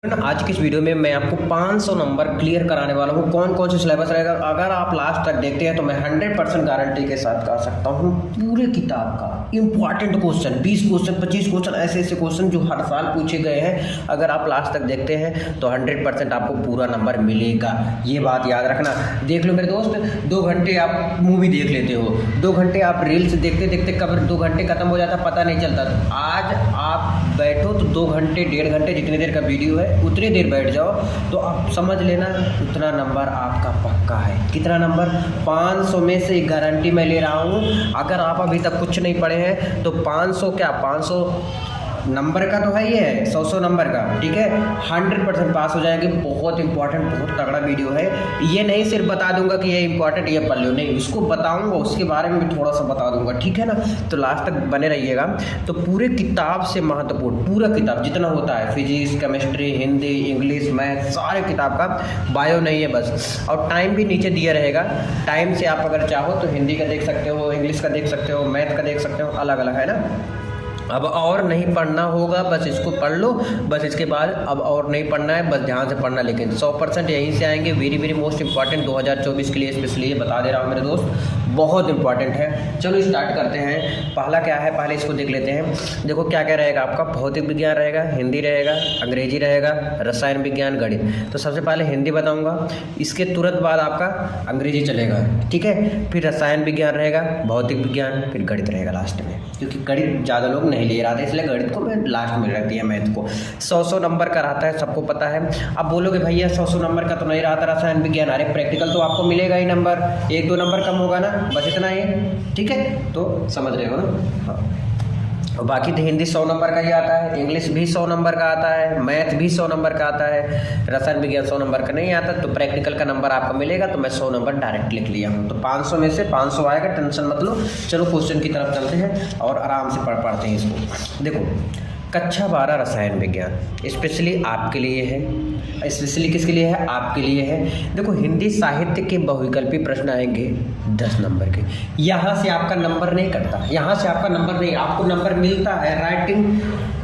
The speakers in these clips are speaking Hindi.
आज की इस वीडियो में मैं आपको 500 नंबर क्लियर कराने वाला हूँ। कौन कौन से सिलेबस रहेगा, अगर आप लास्ट तक देखते हैं तो मैं 100% गारंटी के साथ कह सकता हूँ पूरे किताब का इंपॉर्टेंट क्वेश्चन 20 क्वेश्चन 25 क्वेश्चन ऐसे क्वेश्चन जो हर साल पूछे गए हैं, अगर आप लास्ट तक देखते हैं तो 100% आपको पूरा नंबर मिलेगा। ये बात याद रखना। देख लो मेरे दोस्त, 2 घंटे आप मूवी देख लेते हो, 2 घंटे आप रील्स देखते देखते कब 2 घंटे खत्म हो जाता पता नहीं चलता। आज आप बैठो तो 2 घंटे 1.5 घंटे जितनी देर का वीडियो है उतनी देर बैठ जाओ तो आप समझ लेना उतना नंबर आपका पक्का है। कितना नंबर? 500 में से गारंटी मैं ले रहा हूँ। अगर आप अभी तक कुछ नहीं पढ़े हैं तो 500 क्या 500 नंबर का तो है ही है, 100 नंबर का, ठीक है, 100% पास हो जाएंगे। बहुत इंपॉर्टेंट बहुत तगड़ा वीडियो है। ये नहीं सिर्फ बता दूंगा कि ये इंपॉर्टेंट ये पढ़ लो, नहीं, इसको बताऊंगा, उसके बारे में भी थोड़ा सा बता दूंगा, ठीक है ना। तो लास्ट तक बने रहिएगा। तो पूरे किताब से महत्वपूर्ण पूरा किताब जितना होता है, physics chemistry Hindi English math, सारे किताब का, बायो नहीं है बस। और टाइम भी नीचे दिया रहेगा। टाइम से आप अगर चाहो तो हिंदी का देख सकते हो, इंग्लिश का देख सकते हो, मैथ का देख सकते हो, अलग अलग है ना। अब और नहीं पढ़ना होगा, बस इसको पढ़ लो, बस इसके बाद अब और नहीं पढ़ना है, बस ध्यान से पढ़ना। लेकिन 100% यहीं से आएंगे। वेरी वेरी मोस्ट इंपॉर्टेंट 2024 के लिए स्पेशली ये बता दे रहा हूँ मेरे दोस्त, बहुत इंपॉर्टेंट है। चलो स्टार्ट करते हैं। पहला क्या है, पहले इसको देख लेते हैं। देखो क्या क्या रहेगा आपका, भौतिक विज्ञान रहेगा, हिंदी रहेगा, अंग्रेजी रहेगा, रसायन विज्ञान, गणित। तो सबसे पहले हिंदी बताऊँगा, इसके तुरंत बाद आपका अंग्रेजी चलेगा, ठीक है, फिर रसायन विज्ञान रहेगा, भौतिक विज्ञान, फिर गणित रहेगा लास्ट में, क्योंकि गणित ज़्यादा लोग नहीं ले रहा था इसलिए गणित को मैं लास्ट में रख दिया। मैथ को 100 नंबर का रहता है, सबको पता है। अब बोलोगे भैया 100 नंबर का तो नहीं रहता रसायन विज्ञान, अरे प्रैक्टिकल तो आपको मिलेगा ही नंबर, 1-2 नंबर कम होगा ना, बस इतना ही, ठीक है, तो समझ रहे हो ना। हाँ, और बाकी तो हिंदी 100 नंबर का ही आता है, इंग्लिश भी 100 नंबर का आता है, मैथ भी 100 नंबर का आता है, रसायन विज्ञान 100 नंबर का नहीं आता। तो प्रैक्टिकल का नंबर आपको मिलेगा, तो मैं 100 नंबर डायरेक्ट लिख लिया हूँ। तो 500 में से 500 आएगा, टेंशन मत लो। चलो क्वेश्चन की तरफ चलते हैं और आराम से पढ़ पाते हैं इसको। देखो कक्षा 12 रसायन विज्ञान स्पेशली आपके लिए है। स्पेशली किसके लिए है? आपके लिए है। देखो हिंदी साहित्य के बहुविकल्पी प्रश्न आएंगे 10 नंबर के। यहाँ से आपका नंबर नहीं कटता, यहाँ से आपका नंबर नहीं, आपको नंबर मिलता है। राइटिंग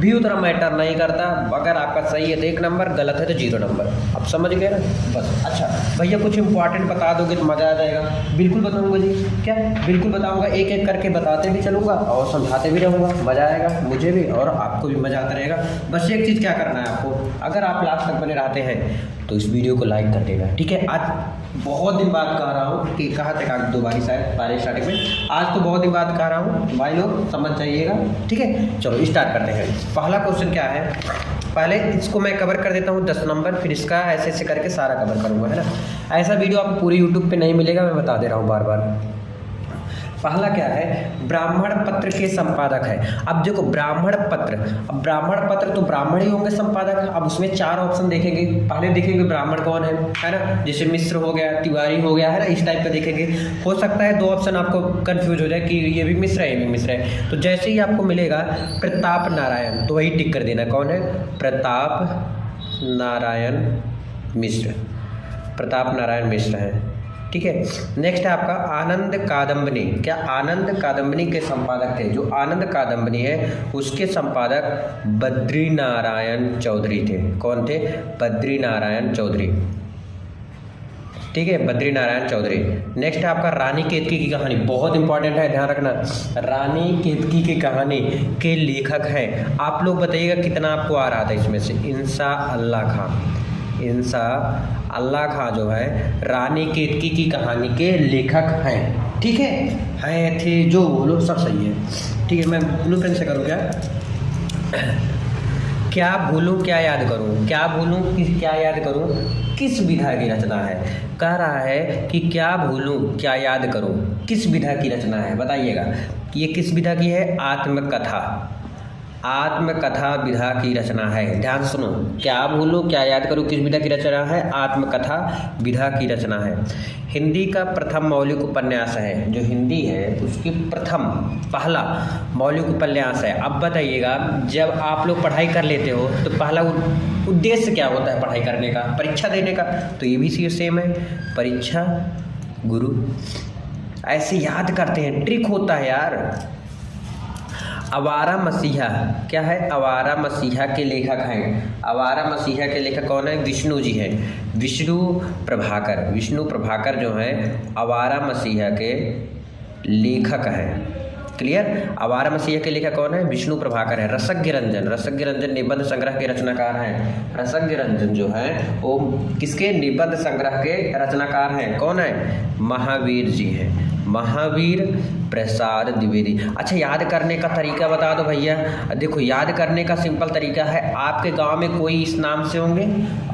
भी उतना मैटर नहीं करता। अगर आपका सही है तो 1 नंबर, गलत है तो 0 नंबर। अब समझ गए ना, बस। अच्छा भैया कुछ इंपॉर्टेंट बता दोगे तो मज़ा आ जाएगा। बिल्कुल बताऊँगा जी, क्या बिल्कुल बताऊँगा, एक एक करके बताते भी चलूँगा और समझाते भी रहूँगा। मज़ा आएगा मुझे भी और आपको भी मज़ा आता रहेगा। बस एक चीज़ क्या करना है आपको, अगर आप लास्ट तक बने रहते हैं तो इस वीडियो को लाइक कर देना, ठीक है। आज बहुत दिन बाद कह रहा हूँ कि कहा तक आगे 2 बारी शायद पहले स्टार्टिंग में, आज तो बहुत दिन बाद कह रहा हूँ, भाई लोग समझ जाइएगा, ठीक है। चलो स्टार्ट करते हैं। पहला क्वेश्चन क्या है, पहले इसको मैं कवर कर देता हूँ 10 नंबर, फिर इसका ऐसे ऐसे करके सारा कवर करूँगा, है ना। ऐसा वीडियो आपको पूरी यूट्यूब पे नहीं मिलेगा, मैं बता दे रहा हूँ बार बार। पहला क्या है, ब्राह्मण पत्र के संपादक है। अब देखो ब्राह्मण पत्र, अब ब्राह्मण पत्र तो ब्राह्मण ही होंगे संपादक। अब उसमें 4 ऑप्शन देखेंगे। पहले देखेंगे ब्राह्मण कौन है ना, जैसे मिश्र हो गया, तिवारी हो गया, है ना, इस टाइप का देखेंगे। हो सकता है 2 ऑप्शन आपको कंफ्यूज हो जाए कि ये भी मिश्र है ये भी मिश्र है। तो जैसे ही आपको मिलेगा प्रताप नारायण, तो वही टिक कर देना, कौन है? प्रताप नारायण मिश्र, प्रताप नारायण मिश्र है, ठीक है। नेक्स्ट है आपका आनंद कादम्बनी। क्या आनंद कादम्बनी के संपादक थे? जो आनंद कादम्बनी है उसके संपादक बद्री नारायण चौधरी थे। कौन थे? बद्री नारायण चौधरी, ठीक है, बद्री नारायण चौधरी। नेक्स्ट है आपका रानी केतकी की कहानी, बहुत इंपॉर्टेंट है, ध्यान रखना। रानी केतकी की कहानी के लेखक हैं, आप लोग बताइएगा कितना आपको आ रहा था इसमें से। इंसा अल्लाह खां, इंसा अल्लाह खां जो है रानी केतकी की कहानी के लेखक हैं, ठीक है थे, जो बोलो सब सही है, ठीक है। मैं ब्लू पेन से करूँ क्या? क्या भूलूं क्या याद करूं, क्या भूलूं क्या याद करूं, किस विधा की रचना है? कह रहा है कि क्या भूलूं क्या याद करूं, किस विधा की रचना है, बताइएगा। ये किस विधा की है? आत्मकथा, आत्मकथा विधा की रचना है। ध्यान सुनो, क्या भूलूं क्या याद करूं किस विधा की रचना है? आत्मकथा विधा की रचना है। हिंदी का प्रथम मौलिक उपन्यास है, जो हिंदी है उसकी प्रथम पहला मौलिक उपन्यास है। अब बताइएगा, जब आप लोग पढ़ाई कर लेते हो तो पहला उद्देश्य क्या होता है पढ़ाई करने का? परीक्षा देने का। तो ये भी सेम है, परीक्षा गुरु, ऐसे याद करते हैं, ट्रिक होता है यार। आवारा मसीहा क्या है? आवारा मसीहा के लेखक हैं। आवारा मसीहा के लेखक कौन है? विष्णु जी हैं, विष्णु प्रभाकर। विष्णु प्रभाकर जो हैं आवारा मसीहा के लेखक हैं। क्लियर? आवारा मसीहा के लेखक कौन है? विष्णु प्रभाकर है। रसज्ञ रंजन, रसज्ञ रंजन निबंध संग्रह के रचनाकार हैं। रसज्ञ रंजन जो है वो किसके निबंध संग्रह के रचनाकार हैं? कौन है? महावीर जी हैं, महावीर प्रसाद द्विवेदी। अच्छा, याद करने का तरीका बता दो भैया। देखो, याद करने का सिंपल तरीका है, आपके गांव में कोई इस नाम से होंगे,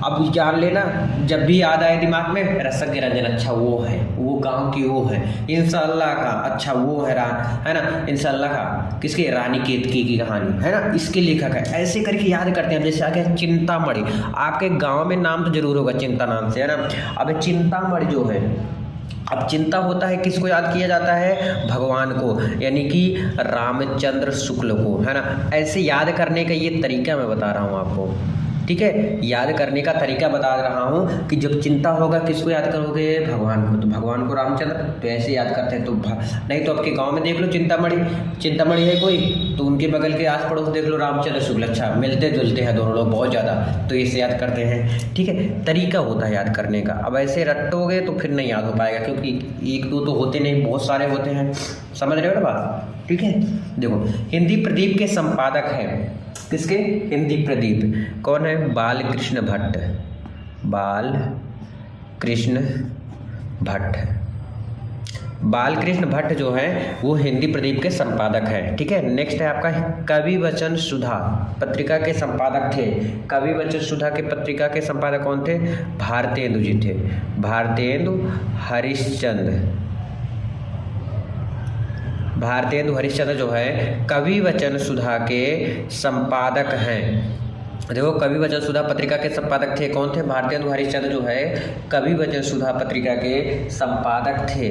अब जान लेना, जब भी याद आए दिमाग में रसज्ञ रंजन, अच्छा वो है, वो गांव की वो है। इंशाअल्लाह का, अच्छा वो है ना, इंशाअल्लाह का किसके? रानी केतकी की कहानी है ना, इसके लेखक है। ऐसे करके याद करते हैं। जैसे आगे चिंतामणि, आपके गाँव में नाम तो जरूर होगा चिंता नाम से, है ना। अब चिंतामणि जो है, अब चिंता होता है किसको याद किया जाता है? भगवान को, यानी कि रामचंद्र शुक्ल को, है ना। ऐसे याद करने का ये तरीका मैं बता रहा हूँ आपको, ठीक है। याद करने का तरीका बता रहा हूँ कि जब चिंता होगा किसको याद करोगे? भगवान को, तो भगवान को रामचंद्र, तो ऐसे याद करते हैं। तो नहीं तो आपके गांव में देख लो चिंतामणि, चिंतामणि है कोई, तो उनके बगल के आस पड़ोस देख लो रामचंद्र शुक्ल, अच्छा मिलते जुलते हैं दोनों लोग बहुत ज़्यादा, तो इसे याद करते हैं, ठीक है। तरीका होता है याद करने का। अब ऐसे रटोगे तो फिर नहीं याद हो पाएगा, क्योंकि एक दो तो होते नहीं, बहुत सारे होते हैं। समझ रहे हो ना बात? ठीक है। देखो, हिंदी प्रदीप के संपादक हैं, किसके? हिंदी प्रदीप। कौन है? बालकृष्ण भट्ट, बालकृष्ण भट्ट। बालकृष्ण भट्ट जो है वो हिंदी प्रदीप के संपादक हैं, ठीक है। नेक्स्ट है आपका कवि वचन सुधा पत्रिका के संपादक थे। कवि वचन सुधा के पत्रिका के संपादक कौन थे? भारतेंदु जी थे, भारतेंदु हरिश्चंद्र। भारतेंदु हरिश्चंद्र जो है कवि वचन सुधा के संपादक हैं। देखो, कवि वचन सुधा पत्रिका के संपादक थे, कौन थे? भारतेंदु हरिश्चंद्र जो है कवि वचन सुधा पत्रिका के संपादक थे।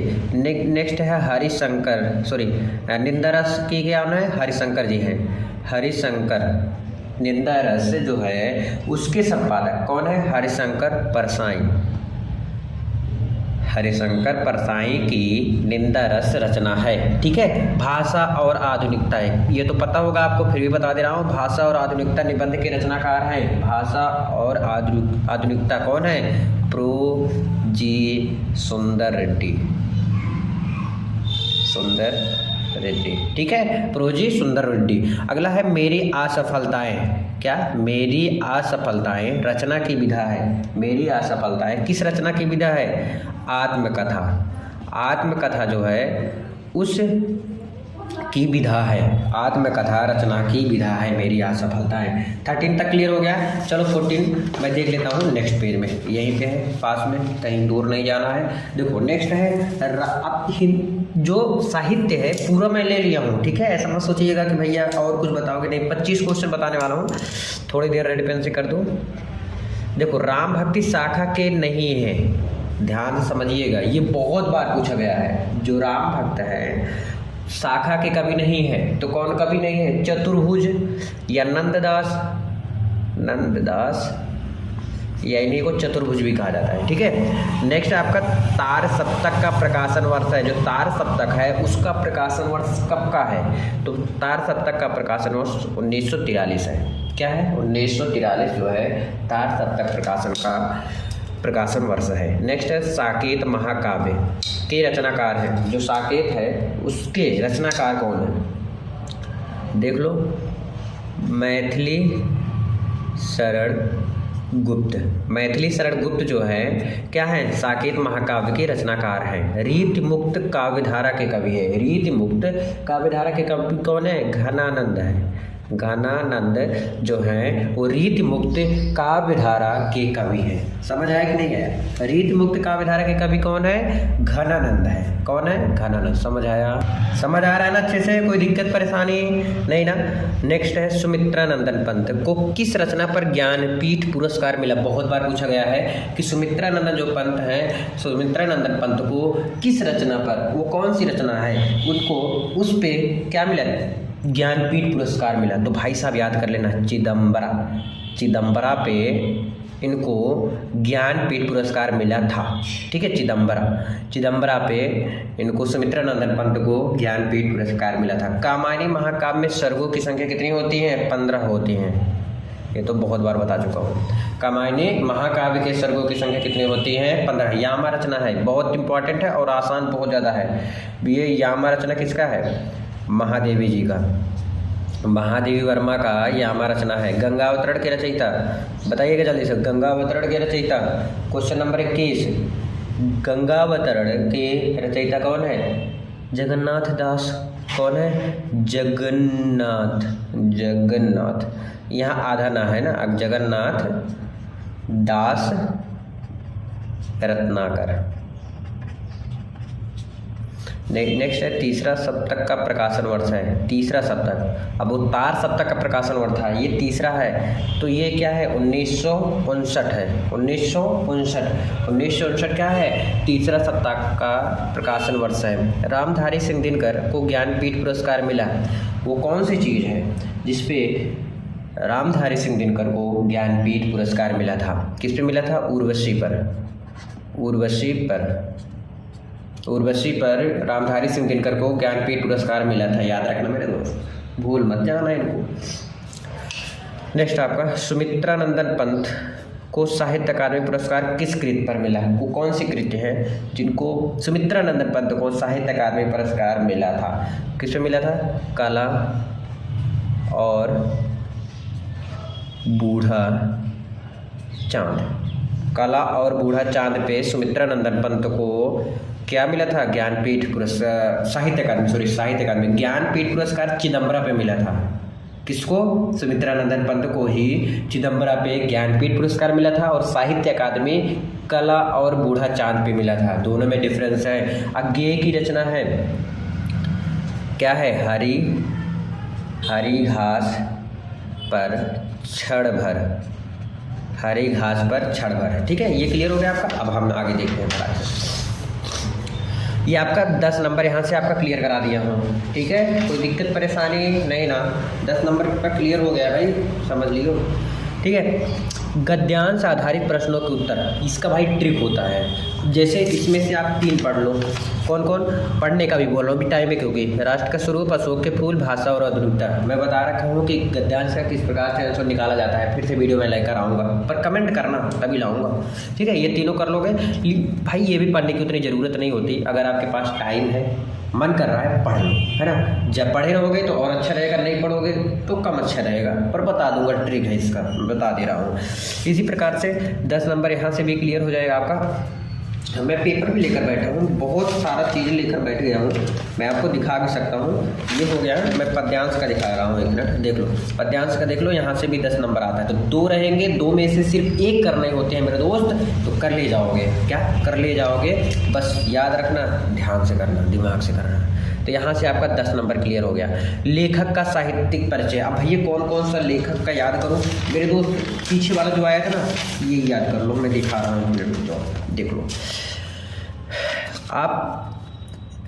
नेक्स्ट है हरिशंकर, सॉरी निंदारस की क्या नाम है? हरिशंकर जी हैं, हरिशंकर। निंदारस जो है उसके संपादक कौन है? हरिशंकर परसाई। हरिशंकर परसाई की निंदा रस रचना है, ठीक है। भाषा और आधुनिकता है, ये तो पता होगा आपको, फिर भी बता दे रहा हूँ। भाषा और आधुनिकता निबंध के रचनाकार हैं। भाषा और आधुनिकता कौन है? प्रो जी सुंदर रेड्डी, सुंदर रेड्डी, ठीक है, प्रोजी सुंदर रेड्डी। अगला है मेरी असफलताएं। क्या? मेरी असफलताएं रचना की विधा है। मेरी असफलताएं किस रचना की विधा है? आत्मकथा। आत्मकथा जो है उस की विधा है, आत्मकथा रचना की विधा है मेरी असफलताएं। 13 तक क्लियर हो गया। चलो 14 मैं देख लेता हूँ नेक्स्ट पेज में, यहीं पे है पास में, कहीं दूर नहीं जाना है। देखो नेक्स्ट है अब जो साहित्य है पूरा मैं ले लिया हूँ, ठीक है। ऐसा मत सोचिएगा कि भैया और कुछ बताओगे, नहीं, 25 क्वेश्चन बताने वाला हूँ, थोड़ी देर रेड पेन से कर दूँ। देखो, राम भक्ति शाखा के नहीं है, ध्यान से समझिएगा, ये बहुत बार पूछा गया है। जो राम भक्त है शाखा के कवि नहीं है, तो कौन कवि नहीं है? चतुर्भुज या नंददास, नंददास या इन्हीं को चतुर्भुज भी कहा जाता है, ठीक है। नेक्स्ट आपका तार सप्तक का प्रकाशन वर्ष है। जो तार सप्तक है उसका प्रकाशन वर्ष कब का है? तो तार सप्तक का प्रकाशन वर्ष 1943 है। क्या है? 1943 जो है तार सप्तक प्रकाशन का प्रकाशन वर्ष है। नेक्स्ट है साकेत महाकाव्य के रचनाकार हैं। जो साकेत है उसके रचनाकार कौन है? देख लो, मैथिली शरण गुप्त। मैथिली शरण गुप्त जो है क्या है? साकेत महाकाव्य के रचनाकार हैं। रीति मुक्त काव्यधारा के कवि है। रीति मुक्त काव्यधारा के कवि कौन है? घनानंद है। घनानंद जो हैं वो रीति मुक्त काव्यधारा के कवि हैं। समझ आया कि नहीं आया? रीति मुक्त काव्यधारा के कवि कौन है? घनानंद है। कौन है? घनानंद। समझ आया? समझ आ रहा है ना अच्छे से? कोई दिक्कत परेशानी नहीं ना? नेक्स्ट है सुमित्रानंदन पंत को किस रचना पर ज्ञानपीठ पुरस्कार मिला? बहुत बार पूछा गया है कि सुमित्रानंदन जो पंत हैं, सुमित्रानंदन पंत को किस रचना पर, वो कौन सी रचना है, उनको उस पे क्या मिला? ज्ञानपीठ पुरस्कार मिला। तो भाई साहब याद कर लेना, चिदम्बरा। चिदम्बरा पे इनको ज्ञानपीठ पुरस्कार मिला था। ठीक है, चिदम्बरा पे इनको सुमित्रानंदन पंत को ज्ञानपीठ पुरस्कार मिला था। कामायनी महाकाव्य में सर्गों की संख्या कितनी होती है? 15 होती हैं। ये तो बहुत बार बता चुका हूँ। कामायनी महाकाव्य के सर्गों की संख्या कितनी होती है? 15। यामा रचना है, बहुत इंपॉर्टेंट है और आसान बहुत ज़्यादा है। ये यामा रचना किसका है? महादेवी जी का, महादेवी वर्मा का यामा रचना है। गंगावतरण के रचयिता बताइएगा जल्दी से, गंगावतरण के रचयिता। क्वेश्चन नंबर 21, गंगावतरण के रचयिता कौन है? जगन्नाथ दास। कौन है? जगन्नाथ। यहाँ आधा ना है ना, अब जगन्नाथ दास रत्नाकर। नेक्स्ट है तीसरा सप्तक का प्रकाशन वर्ष है। तीसरा सप्तक, अब उत्तार सप्तक का प्रकाशन वर्ष था, ये तीसरा है, तो ये क्या है? 1959 है। 1959 क्या है? तीसरा सप्तक का प्रकाशन वर्ष है। रामधारी सिंह दिनकर को ज्ञानपीठ पुरस्कार मिला, वो कौन सी चीज़ है जिसपे रामधारी सिंह दिनकर को ज्ञानपीठ पुरस्कार मिला था? किस पे मिला था? उर्वशी पर रामधारी सिंह दिनकर को ज्ञानपीठ पुरस्कार मिला था। याद रखना मेरे दोस्त, भूल मत जाना इनको। नेक्स्ट आपका सुमित्रानंदन पंत को साहित्य अकादमी पुरस्कार किस कृति पर मिला? वो कौन सी कृति है जिनको सुमित्रानंदन पंत को साहित्य अकादमी पुरस्कार मिला था? किस पे मिला था? कला और बूढ़ा चांद। कला और बूढ़ा चांद पे सुमित्रानंदन पंत को क्या मिला था? ज्ञानपीठ पुरस्कार, साहित्य अकादमी ज्ञानपीठ पुरस्कार चिदम्बरा पे मिला था। किसको? सुमित्रानंदन पंत को ही चिदम्बरा पे ज्ञानपीठ पुरस्कार मिला था, और साहित्य अकादमी कला और बूढ़ा चांद पे मिला था। दोनों में डिफरेंस है। अज्ञेय की रचना है क्या है? हरी घास पर क्षण भर। ठीक है, ये क्लियर हो गया आपका। अब हम आगे देखते हैं। ये आपका 10 नंबर यहाँ से आपका क्लियर करा दिया हूँ। ठीक है, कोई दिक्कत परेशानी नहीं ना? 10 नंबर का क्लियर हो गया भाई, समझ लियो। ठीक है, गद्यांश आधारित प्रश्नों के उत्तर, इसका भाई ट्रिक होता है। जैसे इसमें से आप 3 पढ़ लो। कौन कौन? पढ़ने का भी बोल रहा हूँ, भी टाइम है क्योंकि राष्ट्र का स्वरूप, अशोक के फूल, भाषा और अद्भुतता। मैं बता रखा हूँ कि गद्यांश का किस प्रकार से आंसर निकाला जाता है। फिर से वीडियो में लेकर आऊँगा, पर कमेंट करना तभी लाऊंगा। ठीक है, ये तीनों कर लोगे भाई। ये भी पढ़ने की उतनी ज़रूरत नहीं होती। अगर आपके पास टाइम है, मन कर रहा है, पढ़ लो, है ना। जब पढ़े रहोगे तो और अच्छा रहेगा, नहीं पढ़ोगे तो कम अच्छा रहेगा। पर बता दूंगा, ट्रिक है इसका, बता दे रहा हूँ। इसी प्रकार से 10 नंबर यहाँ से भी क्लियर हो जाएगा आपका। मैं पेपर भी लेकर बैठा हूँ, बहुत सारा चीज़ें लेकर बैठ गया हूँ। मैं आपको दिखा भी सकता हूँ। ये हो गया, मैं पद्यांश का दिखा रहा हूँ। 1 मिनट देख लो, पद्यांश का देख लो। यहाँ से भी 10 नंबर आता है, तो 2 रहेंगे। 2 में से सिर्फ 1 करने होते हैं मेरे दोस्त, तो कर ले जाओगे। क्या कर ले जाओगे? बस याद रखना, ध्यान से करना, दिमाग से करना। तो यहाँ से आपका 10 नंबर क्लियर हो गया। लेखक का साहित्यिक परिचय। अब भैया कौन कौन सा लेखक का याद करो मेरे दोस्त। पीछे वाला जो आया था ना, ये याद कर लो। मैं दिखा रहा हूँ, देख लो आप।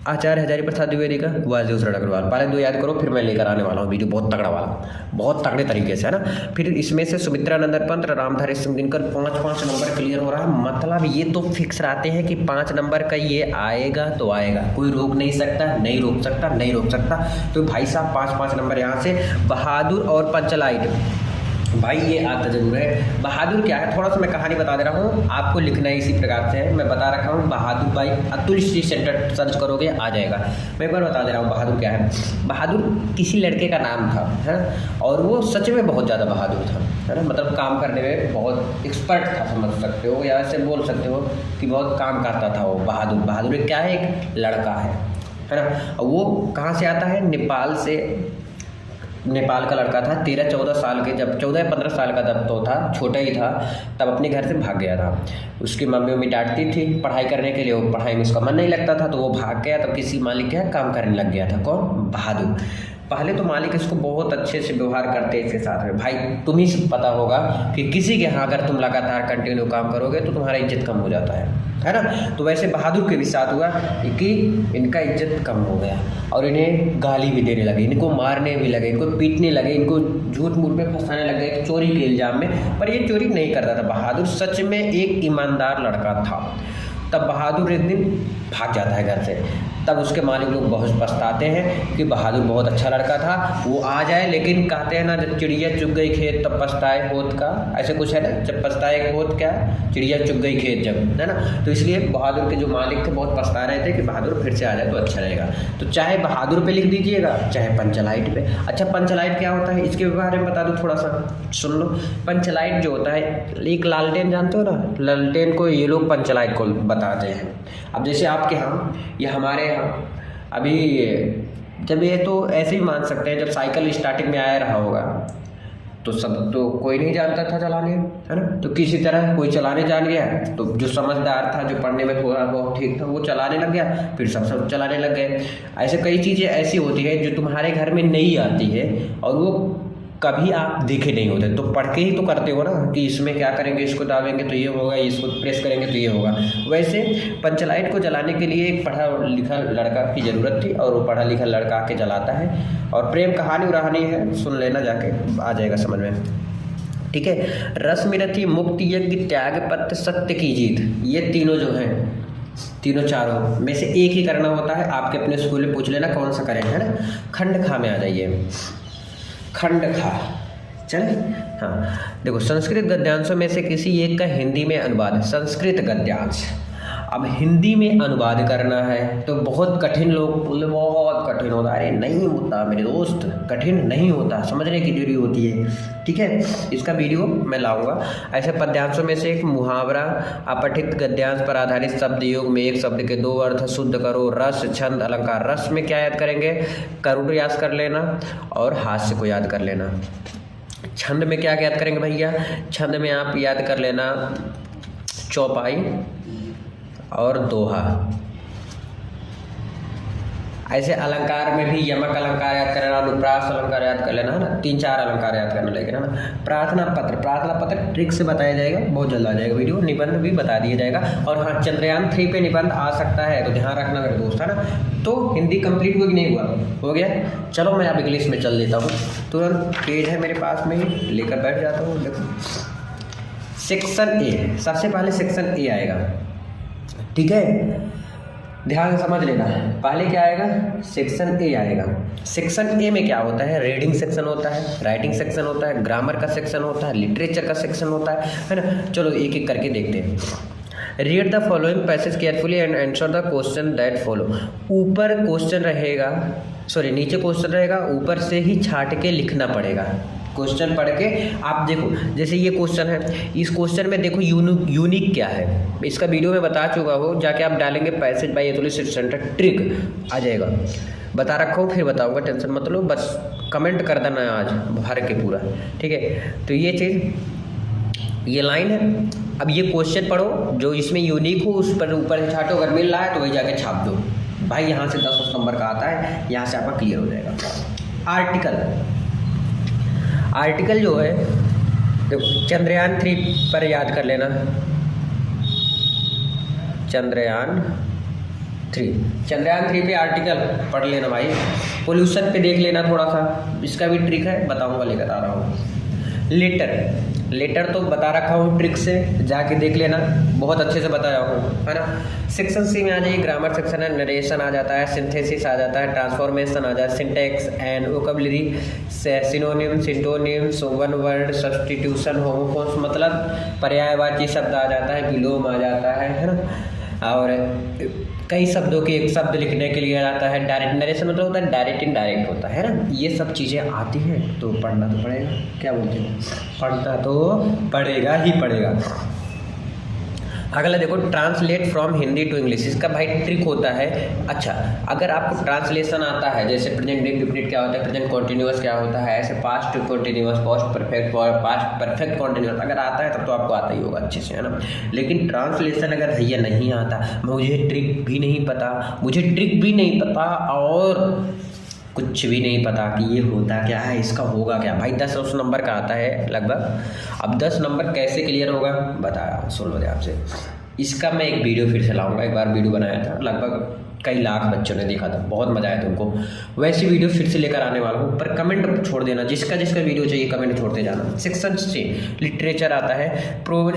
आचार्य हजारी प्रसाद द्विवेदी का, वासुदेव अग्रवाल। पहले 2 याद करो, फिर मैं लेकर आने वाला हूँ वीडियो बहुत तगड़ा वाला, बहुत तगड़े तरीके से, है ना। फिर इसमें से सुमित्रानंदन पंत, रामधारी सिंह दिनकर, 5 नंबर क्लियर हो रहा है। मतलब ये तो फिक्स रहते हैं कि 5 नंबर का ये आएगा तो आएगा, कोई रोक नहीं सकता। तो भाई साहब 5 नंबर यहाँ से। बहादुर और पंचलाइट, भाई ये आता जरूर है। बहादुर क्या है, थोड़ा सा मैं कहानी बता दे रहा हूँ, आपको लिखना है इसी प्रकार से है। मैं बता रखा हूँ बहादुर भाई, अतुल स्टडी सेंटर सर्च करोगे आ जाएगा। मैं एक बार बता दे रहा हूँ बहादुर क्या है। बहादुर किसी लड़के का नाम था, है, और वो सच में बहुत ज़्यादा बहादुर था, है ना। मतलब काम करने में बहुत एक्सपर्ट था, समझ सकते हो, या ऐसे बोल सकते हो कि बहुत काम करता था वो। बहादुर क्या है? एक लड़का है ना। वो कहाँ से आता है? नेपाल का लड़का था। 13-14 साल के, जब 14-15 साल का तब तो था, छोटा ही था, तब अपने घर से भाग गया था। उसकी मम्मी डांटती थी पढ़ाई करने के लिए, वो पढ़ाई में उसका मन नहीं लगता था, तो वो भाग गया। तब किसी मालिक के यहाँ काम करने लग गया था। कौन? बहादुर। पहले तो मालिक इसको बहुत अच्छे से व्यवहार करते हैं इसके साथ में। भाई तुम्हें सब पता होगा कि किसी के यहाँ अगर तुम लगातार कंटिन्यू काम करोगे तो तुम्हारा इज्जत कम हो जाता है ना। तो वैसे बहादुर के भी साथ हुआ कि इनका इज्जत कम हो गया और इन्हें गाली भी देने लगे, इनको मारने भी लगे, इनको पीटने लगे, इनको झूठ मूठ में फंसाने लगे चोरी के इल्ज़ाम में। पर ये चोरी नहीं करता था बहादुर, सच में एक ईमानदार लड़का था। तब बहादुर एक दिन भाग जाता है घर से। तब उसके मालिक लोग बहुत पछताते हैं कि बहादुर बहुत अच्छा लड़का था, वो आ जाए, लेकिन कहते हैं ना जब चिड़िया चुग गई खेत तब पछताए होत का, ऐसे कुछ है ना, जब पछताए होत क्या, चिड़िया चुग गई खेत जब, है ना। तो इसलिए बहादुर के जो मालिक थे बहुत पछता रहे थे कि बहादुर फिर से आ जाए तो अच्छा रहेगा। तो चाहे बहादुर पे लिख दीजिएगा चाहे पंचलाइट पे। अच्छा, पंचलाइट क्या होता है इसके बारे में बता दूँ थोड़ा सा, सुन लो। पंचलाइट जो होता है, एक लालटेन जानते हो ना, लालटेन को ये लोग पंचलाइट को बताते हैं। अब जैसे आपके यहाँ या हमारे यहाँ अभी जब ये तो ऐसे ही मान सकते हैं, जब साइकिल स्टार्टिंग में आया रहा होगा तो सब तो कोई नहीं जानता था चलाने, है ना। तो किसी तरह कोई चलाने जान गया, तो जो समझदार था, जो पढ़ने में थोड़ा बहुत ठीक था, वो चलाने लग गया, फिर सब चलाने लग गए। ऐसे कई चीज़ें ऐसी होती है जो तुम्हारे घर में नहीं आती है और वो कभी आप देखे नहीं होते, तो पढ़ के ही तो करते हो ना कि इसमें क्या करेंगे, इसको दाबेंगे तो ये होगा, इसको प्रेस करेंगे तो ये होगा। वैसे पंचलाइट को जलाने के लिए एक पढ़ा लिखा लड़का की ज़रूरत थी और वो पढ़ा लिखा लड़का आके जलाता है। और प्रेम कहानी उरानी है, सुन लेना जाके, आ जाएगा समझ में, ठीक है। रश्मिरथी, मुक्ति यज्ञ, त्याग पत्र, सत्य की जीत, ये तीनों जो हैं, तीनों चारों में से एक ही करना होता है। आपके अपने स्कूल में पूछ लेना कौन सा करें, है ना। खंड खा में आ जाइए, खंड खा, चले। हाँ देखो, संस्कृत गद्यांशों में से किसी एक का हिंदी में अनुवाद, संस्कृत गद्यांश। अब हिंदी में अनुवाद करना है तो बहुत कठिन, लोग बोले बहुत कठिन होता है। अरे नहीं होता मेरे दोस्त, कठिन नहीं होता, समझने की देरी होती है, ठीक है। इसका वीडियो मैं लाऊंगा। ऐसे पद्यांशों में से एक मुहावरा, अपठित गद्यांश पर आधारित शब्द योग में एक शब्द के दो अर्थ शुद्ध करो, रस, छंद, अलंकार। रस में क्या याद करेंगे, करुण याद कर लेना और हास्य को याद कर लेना। छंद में क्या याद करेंगे भैया, छंद में आप याद कर लेना चौपाई और दोहा। ऐसे अलंकार में भी यमक अलंकार याद कर लेना, अनुप्रास अलंकार याद कर लेना, है ना। 3-4 अलंकार याद करना लेकिन, है ना। प्रार्थना पत्र, प्रार्थना पत्र ट्रिक से बताया जाएगा, बहुत जल्द आ जाएगा वीडियो। निबंध भी बता दिया जाएगा। और हाँ, चंद्रयान 3 पे निबंध आ सकता है, तो ध्यान रखना मेरे दोस्त, है ना। तो हिंदी कंप्लीट हुआ कि नहीं हुआ, हो गया। चलो मैं अब इंग्लिश में चल देता हूँ, तुरंत पेज है मेरे पास में, लेकर बैठ जाता हूँ। देखो सेक्शन ए, सबसे पहले सेक्शन ए आएगा, ठीक है, ध्यान से समझ लेना। पहले क्या आएगा, सेक्शन ए आएगा। सेक्शन ए में क्या होता है, रीडिंग सेक्शन होता है, राइटिंग सेक्शन होता है, ग्रामर का सेक्शन होता है, लिटरेचर का सेक्शन होता है ना। चलो एक एक करके देखते हैं। Read the following passage carefully and answer the question that follow. ऊपर क्वेश्चन रहेगा, सॉरी नीचे क्वेश्चन रहेगा, ऊपर से ही छाट के लिखना पड़ेगा। क्वेश्चन पढ़ के आप देखो, जैसे ये क्वेश्चन है, इस क्वेश्चन में देखो यूनिक क्या है, इसका वीडियो में बता चुका हो, जाके आप डालेंगे पैसेज बाय एथोली सेंटर ट्रिक आ जाएगा, बता रखा हूँ, फिर बताऊँगा, टेंशन मत लो, बस कमेंट कर देना आज भर के पूरा, ठीक है। तो ये चीज़, ये लाइन है। अब ये क्वेश्चन पढ़ो, जो इसमें यूनिक हो उस पर ऊपर छाटो, अगर मिल रहा है तो वही जाके छाप दो भाई। यहाँ से 10 नंबर का आता है, यहाँ से आपका क्लियर हो जाएगा। आर्टिकल, आर्टिकल जो है देखो, चंद्रयान 3 पर याद कर लेना, चंद्रयान 3 पे आर्टिकल पढ़ लेना भाई। पोल्यूशन पे देख लेना थोड़ा सा, इसका भी ट्रिक है, बताऊंगा, लेकर आ रहा हूँ। लेटर तो बता रखा हूँ, ट्रिक से जाके देख लेना, बहुत अच्छे से बताया हूँ, है ना। सेक्शन सी में आ जाइए, ग्रामर सेक्शन है, नरेशन आ जाता है, सिंथेसिस आ जाता है, ट्रांसफॉर्मेशन आ जाता है, syntax and vocabulary, synonym, antonyms, one word substitution, homophones मतलब पर्यायवाची शब्द आ जाता है, विलोम आ जाता है ना। और कई शब्दों के एक शब्द लिखने के लिए आता है, डायरेक्ट नरेशन मतलब होता है डायरेक्ट इनडायरेक्ट होता है ना। ये सब चीज़ें आती हैं तो पढ़ना तो पड़ेगा, क्या बोलते हो, पढ़ना तो पड़ेगा ही पड़ेगा। अगला देखो, translate from Hindi to English, इसका भाई ट्रिक होता है। अच्छा, अगर आपको ट्रांसलेशन आता है, जैसे प्रेजेंट इंडेफिनिट क्या होता है, प्रेजेंट कॉन्टिन्यूअस क्या होता है, ऐसे past continuous, past perfect continuous अगर आता है तब तो आपको आता ही होगा अच्छे से, है ना। लेकिन ट्रांसलेशन अगर भैया नहीं आता, मुझे ट्रिक भी नहीं पता और कुछ भी नहीं पता कि ये होता क्या है, इसका होगा क्या भाई। 10 उस नंबर का आता है लगभग। अब 10 नंबर कैसे क्लियर होगा बताया, सुन लो ध्यान से। इसका मैं एक वीडियो फिर से लाऊंगा, एक बार वीडियो बनाया था, लगभग कई लाख बच्चों ने देखा था, बहुत मज़ा आया था उनको। वैसी वीडियो फिर से लेकर आने वाला हूँ, पर कमेंट छोड़ देना, जिसका जिसका वीडियो चाहिए कमेंट छोड़ते जाना। सेक्शन से लिटरेचर आता है, prose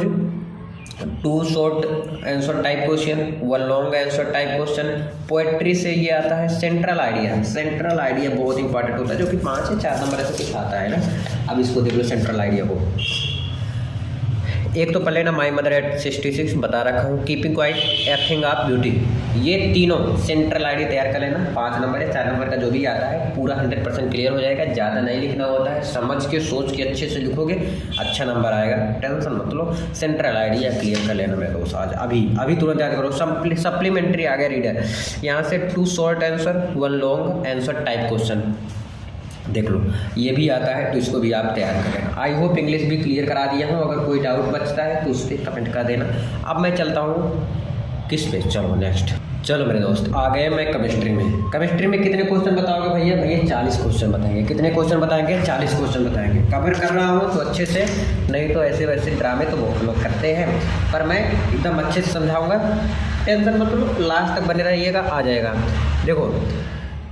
2 short answer type question, 1 long answer type question. Poetry से ये आता है सेंट्रल आइडिया। सेंट्रल आइडिया बहुत इंपॉर्टेंट होता है, जो कि 5 या 4 नंबर ऐसे कुछ आता है ना। अब इसको देख लो सेंट्रल आइडिया को। एक तो पहले ना माई मदर एट 66 बता रखा हूँ, keeping quiet, a thing of beauty. ये तीनों सेंट्रल आइडिया तैयार कर लेना। 5 नंबर या 4 नंबर का जो भी आता है पूरा 100% क्लियर हो जाएगा। ज़्यादा नहीं लिखना होता है, समझ के सोच के अच्छे से लिखोगे, अच्छा नंबर आएगा, टेंशन मत लो। सेंट्रल आइडिया क्लियर कर लेना मेरे दोस्त आज, अभी तुरंत याद करो। सप्लीमेंट्री आ गया रीडर, यहाँ से 2 short answer 1 long answer type question देख लो, ये भी आता है, तो इसको भी आप तैयार करें। आई होप इंग्लिश भी क्लियर करा दिया हूँ। अगर कोई डाउट बचता है तो उस पर कमेंट कर देना। अब मैं चलता हूँ किस पे, चलो नेक्स्ट। चलो मेरे दोस्त आ गए मैं केमिस्ट्री में। केमिस्ट्री में कितने क्वेश्चन बताओगे भैया? 40 क्वेश्चन बताएंगे। कितने क्वेश्चन बताएंगे? 40 क्वेश्चन बताएंगे। कवर कर रहा हूँ तो अच्छे से, नहीं तो ऐसे वैसे ड्रामे तो बहुत लोग करते हैं, पर मैं एकदम अच्छे से समझाऊँगा, टेंशन मत लो, लास्ट तक बने रहिएगा, आ जाएगा। देखो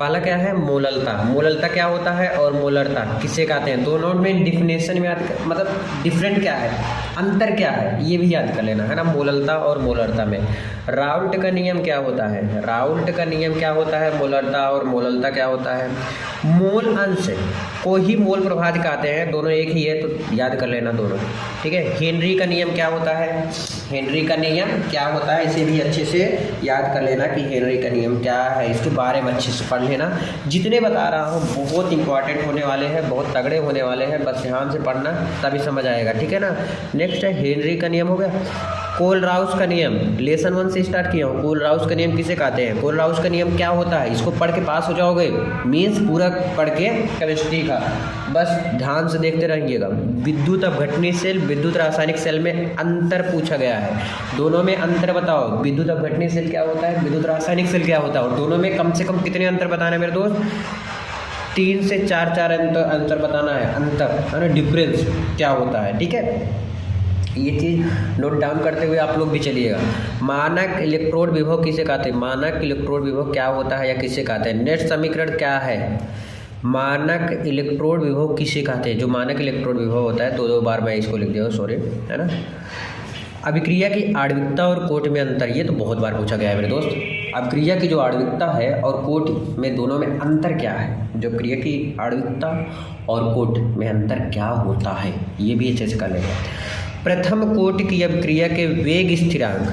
पहला क्या है? मोललता। मोललता क्या होता है और मोलरता किसे कहते हैं? दोनों में डिफिनेशन में याद मतलब डिफरेंट क्या है, अंतर क्या है, ये भी याद कर लेना है ना। मोललता और मोलरता में राउल्ट का नियम क्या होता है? राउल्ट का नियम क्या होता है? मोलरता और मोललता क्या होता है? मोल अंश को ही मोल प्रभाज कहते हैं, दोनों एक ही है, तो याद कर लेना दोनों, ठीक है। हेनरी का नियम क्या होता है? हेनरी का नियम क्या होता है, इसे भी अच्छे से याद कर लेना कि हेनरी का नियम क्या है, इसके बारे में अच्छे से पढ़ लेना। जितने बता रहा हूँ बहुत इंपॉर्टेंट होने वाले हैं, बहुत तगड़े होने वाले हैं, बस ध्यान से पढ़ना तभी समझ आएगा, ठीक है ना। नेक्स्ट है हेनरी का नियम हो गया। कोलराउस का नियम लेसन 1 से स्टार्ट किया हूँ। कोलराउस का नियम किसे कहते हैं? कोलराउस का नियम क्या होता है, इसको पढ़ के पास हो जाओगे, मीन्स पूरा पढ़ के केमिस्ट्री का, बस ध्यान से देखते रहिएगा। विद्युत अपघटनी सेल, विद्युत रासायनिक सेल में अंतर पूछा गया है, दोनों में अंतर बताओ। विद्युत अपघटनी सेल क्या होता है, विद्युत रासायनिक सेल क्या होता है, और दोनों में कम से कम कितने अंतर बताना है मेरे दोस्त? 3 से 4 अंतर बताना है, अंतर है ना, डिफरेंस क्या होता है, ठीक है। ये चीज़ नोट डाउन करते हुए आप लोग भी चलिएगा। मानक इलेक्ट्रोड विभव किसे कहते हैं? मानक इलेक्ट्रोड विभव क्या होता है या किसे कहते हैं? नेट समीकरण क्या है? मानक इलेक्ट्रोड विभव किसे कहते हैं? जो मानक इलेक्ट्रोड विभव होता है, 2 बार मैं इसको लिख दिया, सॉरी, है ना। अभिक्रिया की आणविकता और कोटि में अंतर, ये तो बहुत बार पूछा गया है मेरे दोस्त। अभिक्रिया की जो आणविकता है और कोटि में, दोनों में अंतर क्या है? जो क्रिया की आणविकता और कोटि में अंतर क्या होता है, ये भी अच्छे से कर लेंगे। प्रथम कोटि की अभिक्रिया के वेग स्थिरांक,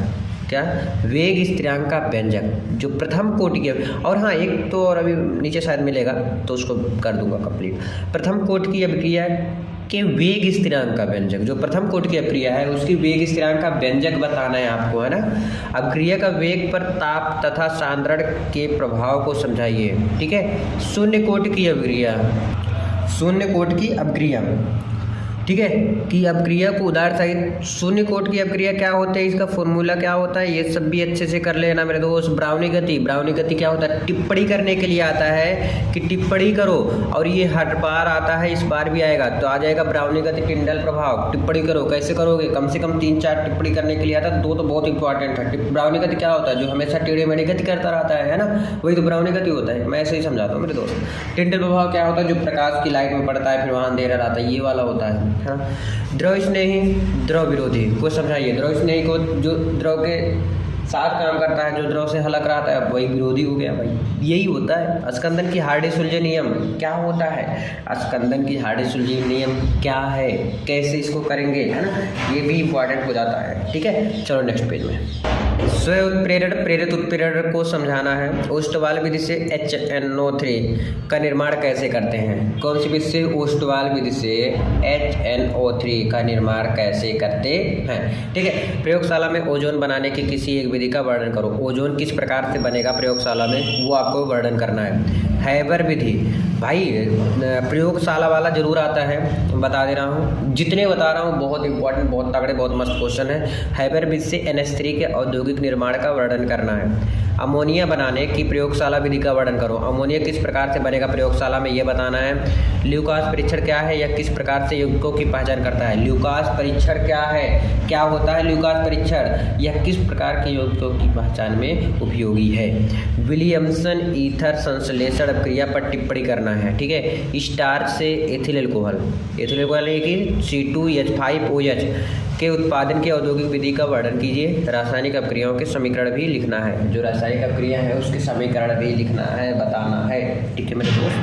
क्या वेग स्थिरांक का व्यंजक, जो प्रथम कोटि के, और हाँ एक तो और अभी नीचे शायद मिलेगा तो उसको कर दूंगा कंप्लीट। प्रथम कोटि की अभिक्रिया के वेग स्थिरांक का व्यंजक, जो प्रथम कोटि की अभिक्रिया है उसकी वेग स्थिरांक का व्यंजक बताना है आपको, है ना। अभिक्रिया का वेग पर ताप तथा सांद्रण के प्रभाव को समझाइए, ठीक है। शून्य कोटि की अभिक्रिया, शून्य कोटि की अभिक्रिया, ठीक है, कि अभिक्रिया को उदाहरण सहित। शून्य कोटि की अभिक्रिया क्या होता है, इसका फॉर्मूला क्या होता है, ये सब भी अच्छे से कर लेना मेरे दोस्त। ब्राउनी गति, ब्राउनी गति क्या होता है? टिप्पणी करने के लिए आता है कि टिप्पणी करो, और ये हर बार आता है, इस बार भी आएगा, तो आ जाएगा ब्राउनी गति टिंडल प्रभाव। टिप्पणी करो, कैसे करोगे? कम से कम 3-4 टिप्पणी करने के लिए आता है, 2 तो बहुत इंपॉर्टेंट है। ब्राउनी गति क्या होता है? जो हमेशा टेढ़ी मेढ़ी गति करता रहता है ना, वही तो ब्राउनी गति होता है। मैं ऐसे ही समझाता हूँ मेरे दोस्त। टिंडल प्रभाव क्या होता है? जो प्रकाश की लाइट में पड़ता है फिर वहाँ अंधेरा रहता है, ये वाला होता है। हाँ, द्रव स्नेही, द्रव विरोधी को समझाइए। द्रव स्नेही को, जो द्रव के साथ काम करता है, जो द्रव से हलक रहता है, वही विरोधी हो गया भाई, यही होता है। स्कंदन की हार्डी-सुलज़े नियम क्या होता है? स्कंदन की हार्डी-सुलज़े नियम क्या है, कैसे इसको करेंगे, है ना, ये भी इंपॉर्टेंट हो जाता है, ठीक है। चलो नेक्स्ट पेज में। स्वयं उत्प्रेरण, प्रेरित उत्प्रेरण को समझाना है। ओस्टवाल विधि से HNO3 का निर्माण कैसे करते हैं? कौन सी विधि से? ओस्टवाल विधि से HNO3 का निर्माण कैसे करते हैं, ठीक है। प्रयोगशाला में ओजोन बनाने की किसी एक विधि का वर्णन करो। ओजोन किस प्रकार से बनेगा प्रयोगशाला में, वो आपको वर्णन करना है। हैबर विधि, भाई प्रयोगशाला वाला जरूर आता है, बता दे रहा हूँ, जितने बता रहा हूँ बहुत इंपॉर्टेंट, बहुत तगड़े, बहुत मस्त क्वेश्चन है। हैबर विधि से NH3 के औद्योगिक निर्माण का वर्णन करना है। अमोनिया बनाने की प्रयोगशाला विधि का वर्णन करो। अमोनिया किस प्रकार से बनेगा प्रयोगशाला में, ये बताना है। ल्यूकास परीक्षण क्या है, यह किस प्रकार से यौगिकों की पहचान करता है। ल्यूकास परीक्षण क्या है, क्या होता है ल्यूकास परीक्षण, यह किस प्रकार के यौगिकों की पहचान में उपयोगी है। विलियमसन ईथर संश्लेषण क्रिया पर टिप्पणी करना है, ठीक है। स्टार्च से एथिल अल्कोहल, एथिल अल्कोहल है कि C2H5OH के उत्पादन की औद्योगिक विधि का वर्णन कीजिए। रासायनिक अपक्रियाओं के समीकरण भी लिखना है, जो रासायनिक अपक्रिया है उसके समीकरण भी लिखना है, बताना है, ठीक है मेरे दोस्त,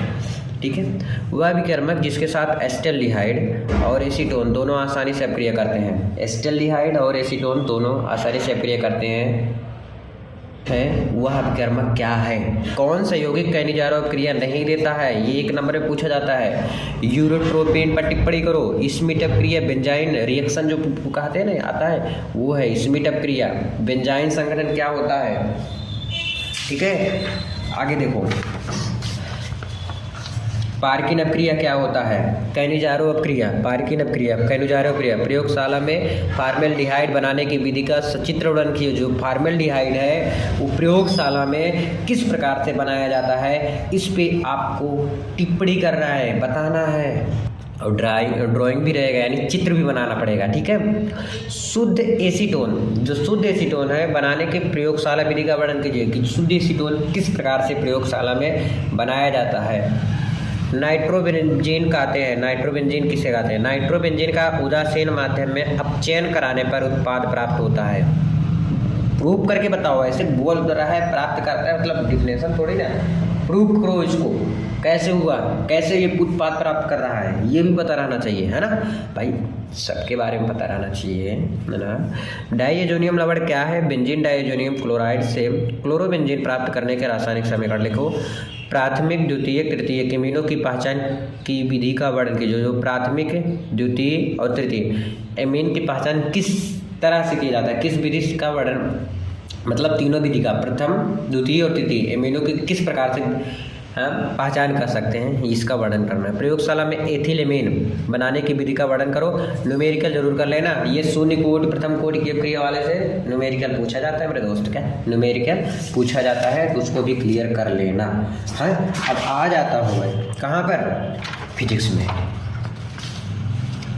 ठीक है। वह विकर्मक जिसके साथ एस्टल्डिहाइड और एसीटोन दोनों आसानी से अपक्रिया करते हैं। एस्टल्डिहाइड और एसीटोन दोनों आसानी से अपक्रिया करते हैं, वह विकर्मक क्या है। कौन सा यौगिक कैनिजारो अपक्रिया नहीं देता है, ये 1 नंबर में पूछा जाता है। यूरोट्रोपिन पर टिप्पणी करो। स्मिट अपक्रिया बेंजाइन रिएक्शन जो कहते हैं ना आता है, वो है स्मिट अपक्रिया। बेंजाइन संगठन क्या होता है, ठीक है। आगे देखो, पार्किन अपक्रिया क्या होता है, कैनिजारो अपक्रिया, पार्किन अपक्रिया, कैनिजारो अपक्रिया। प्रयोगशाला में फार्मेल्डिहाइड बनाने की विधि का सचित्र वर्णन कीजिए। जो फार्मेल्डिहाइड है वो प्रयोगशाला में किस प्रकार से बनाया जाता है, इस पे आपको टिप्पणी करना है, बताना है, और ड्राइंग भी रहेगा, यानी चित्र भी बनाना पड़ेगा, ठीक है। शुद्ध एसीटोन, जो शुद्ध एसीटोन है बनाने के प्रयोगशाला विधि का वर्णन कीजिए कि शुद्ध एसीटोन किस प्रकार से प्रयोगशाला में बनाया जाता है। नाइट्रोबेंजीन कहते हैं, नाइट्रोबेंजीन किसे कहते हैं, नाइट्रोबेंजीन का उदासीन माध्यम में अपचयन कराने पर उत्पाद प्राप्त होता है। प्रूफ करके बताओ, ऐसे बोल रहा है प्राप्त करता है, मतलब डिफिनेशन थोड़ी ना, प्रूफ करो इसको, कैसे हुआ, कैसे ये उत्पाद प्राप्त कर रहा है, ये भी पता रहना चाहिए, है ना भाई, सबके बारे में पता रहना चाहिए, है ना। डाइएजोनियम लवण क्या है, बेंजीन डाइएजोनियम क्लोराइड से क्लोरोबेंजीन प्राप्त करने के रासायनिक समीकरण लिखो। प्राथमिक, द्वितीयक, तृतीयक एमीनों की पहचान की विधि का वर्णन कीजिए। जो प्राथमिक, द्वितीय और तृतीय एमीन की पहचान किस तरह से किया जाता है, किस विधि का वर्णन, मतलब तीनों विधि का, प्रथम, द्वितीय और तृतीय एमीनों की किस प्रकार से पहचान कर सकते हैं, इसका वर्णन करना है। प्रयोगशाला में एथिल एमीन बनाने की विधि का वर्णन करो। न्यूमेरिकल जरूर कर लेना, ये शून्य कोड प्रथम कोड की क्रिया वाले से न्यूमेरिकल पूछा जाता है मेरे दोस्त, क्या न्यूमेरिकल पूछा जाता है, तो उसको भी क्लियर कर लेना है। अब आ जाता हूँ मैं कहाँ पर, फिजिक्स में।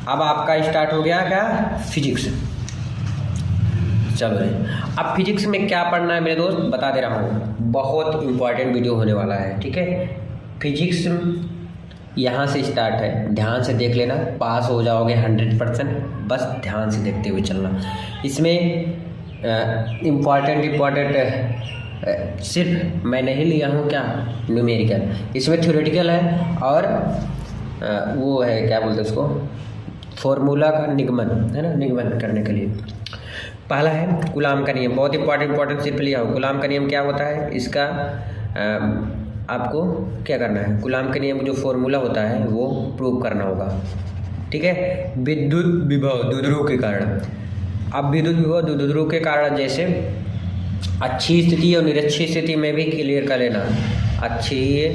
अब आपका स्टार्ट हो गया क्या, फिजिक्स। चलो अब फिजिक्स में क्या पढ़ना है मेरे दोस्त, बता दे रहा हूँ, बहुत इंपॉर्टेंट वीडियो होने वाला है, ठीक है। फिजिक्स यहाँ से स्टार्ट है, ध्यान से देख लेना, पास हो जाओगे 100%, बस ध्यान से देखते हुए चलना। इसमें इम्पॉर्टेंट सिर्फ मैं नहीं लिया हूँ क्या, न्यूमेरिकल, इसमें थ्योरेटिकल है और वो है क्या बोलते हैं उसको, फॉर्मूला का निगमन, है ना, निगमन करने के लिए। पहला है कूलाम का नियम, बहुत इंपॉर्टेंट सिर्फ लिया हो। कूलाम का नियम क्या होता है, इसका आपको क्या करना है, कूलाम के नियम जो फॉर्मूला होता है वो प्रूव करना होगा, ठीक है। विद्युत विभव द्विध्रुव के कारण, अब विद्युत विभव द्विध्रुव के कारण जैसे अच्छी स्थिति और निरक्षी स्थिति में भी क्लियर कर लेना, अच्छी